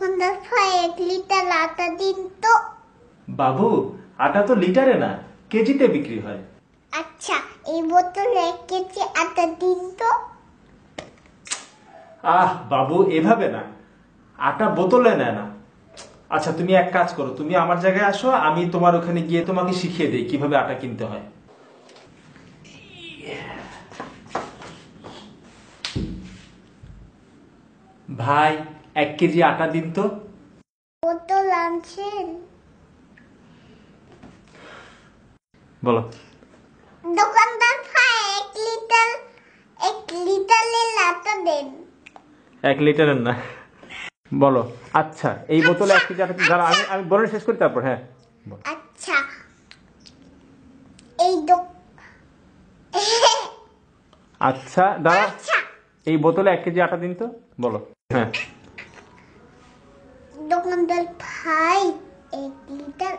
দোকানদার ভাই 1 লিটার আটা দিন তো। বাবু, আটা তো লিটারে না, কেজিতে বিক্রি হয়। আচ্ছা, এই বোতলে 1 কেজি আটা দিন তো। বাবু, এভাবে না, আটা বোতলে নেয় না। আচ্ছা, তুমি এক কাজ করো, তুমি আমার জায়গায় আসো, আমি তোমার ওখানে গিয়ে তোমাকে শিখিয়ে দিই কিভাবে আটা কিনতে হয়। ভাই, 1 কেজি আটা দিন তো। বোতল আনছেন? বলো। দোকানদার ভাই 1 লিটারের আটা দেন। 1 লিটারের না, বলো। আচ্ছা, এই বোতলে 1 কেজি আটা দাঁড়া, আমি বলে শেষ করি তারপর। হ্যাঁ, আচ্ছা, এই আচ্ছা দাঁড়া, আচ্ছা, এই বোতলে 1 কেজি আটা দিন তো, বলো। হ্যাঁ। দোকানদার ভাই 1 লিটার